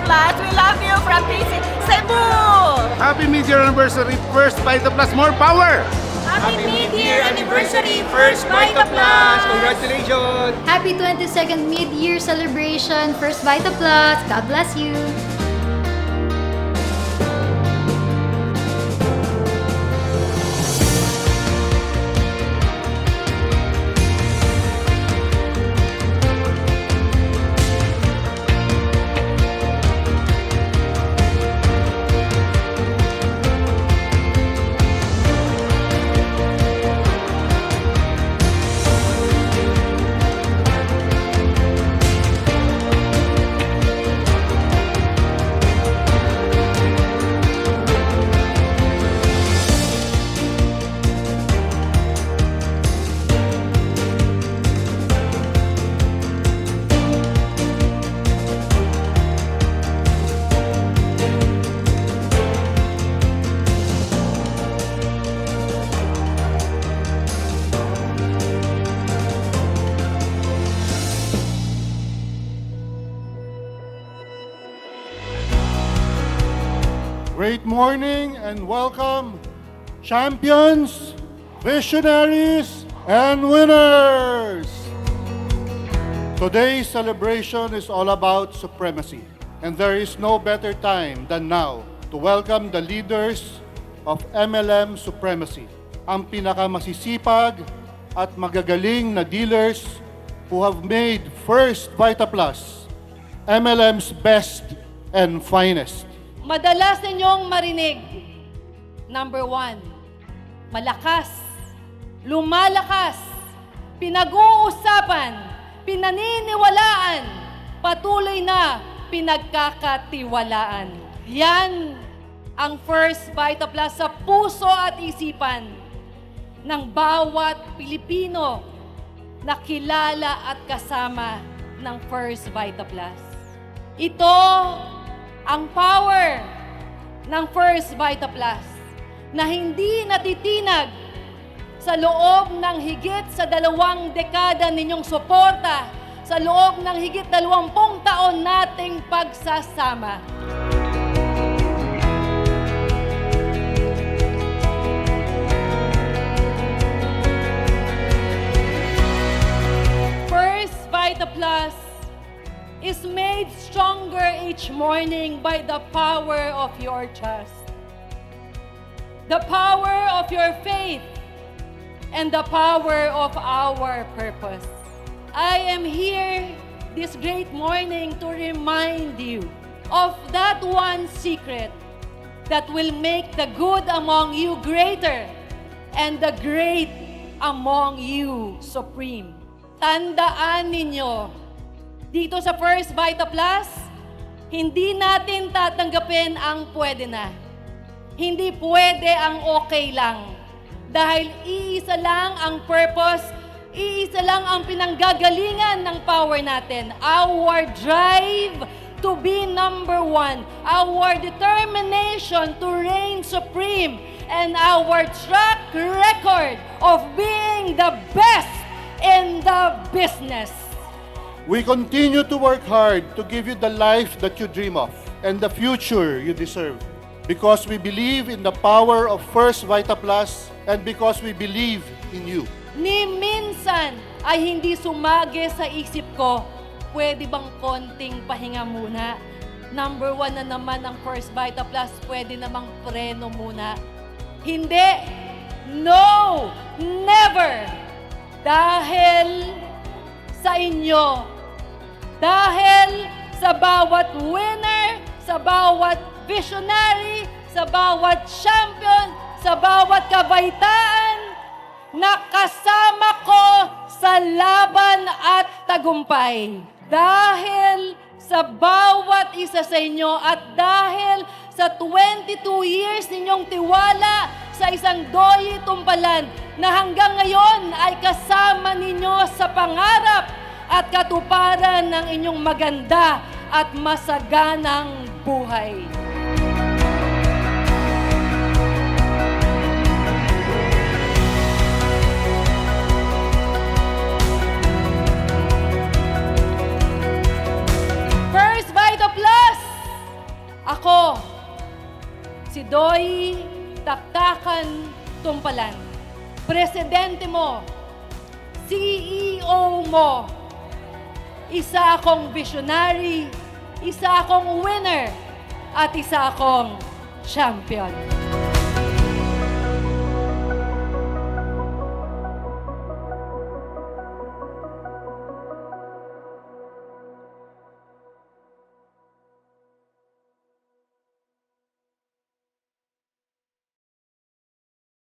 Plus. We love you from PC Cebu. Happy mid-year anniversary, First Vita Plus, more power! Happy mid-year anniversary, First Vita Plus. Congratulations! Happy 22nd mid-year celebration, First Vita Plus. God bless you. Great morning and welcome, champions, visionaries, and winners! Today's celebration is all about supremacy, and there is no better time than now to welcome the leaders of MLM Supremacy, ang pinakamasisipag at magagaling na dealers who have made First Vita Plus MLM's best and finest. Madalas ninyong marinig, number 1, malakas, lumalakas, pinag-uusapan, pinaniniwalaan, patuloy na pinagkakatiwalaan. Yan ang First Vita Plus sa puso at isipan ng bawat Pilipino na kilala at kasama ng First Vita Plus. Ito ang power ng First Vita Plus na hindi natitinag sa loob ng higit sa 2 dekada ninyong suporta, sa loob ng higit 20 taon nating pagsasama. First Vita Plus is made stronger each morning by the power of your trust, the power of your faith, and the power of our purpose. I am here this great morning to remind you of that one secret that will make the good among you greater and the great among you supreme. Tandaan ninyo, dito sa First Vita Plus, hindi natin tatanggapin ang pwede na. Hindi pwede ang okay lang. Dahil iisa lang ang purpose, iisa lang ang pinanggagalingan ng power natin. Our drive to be number 1, our determination to reign supreme, and our track record of being the best in the business. We continue to work hard to give you the life that you dream of and the future you deserve. Because we believe in the power of First Vita Plus and because we believe in you. Ni minsan ay hindi sumagi sa isip ko, pwede bang konting pahinga muna? Number 1 na naman ang First Vita Plus, pwede namang preno muna. Hindi! No! Never! Dahil sa inyo, dahil sa bawat winner, sa bawat visionary, sa bawat champion, sa bawat kabaitaan, nakasama ko sa laban at tagumpay. Dahil sa bawat isa sa inyo at dahil sa 22 years ninyong tiwala sa isang Doye Tumpalan na hanggang ngayon ay kasama ninyo sa pangarap at katuparan ng inyong maganda at masaganang buhay. First Vita Plus, Ivan Tumpalan. Presidente mo, CEO mo, isa akong visionary, isa akong winner, at isa akong champion.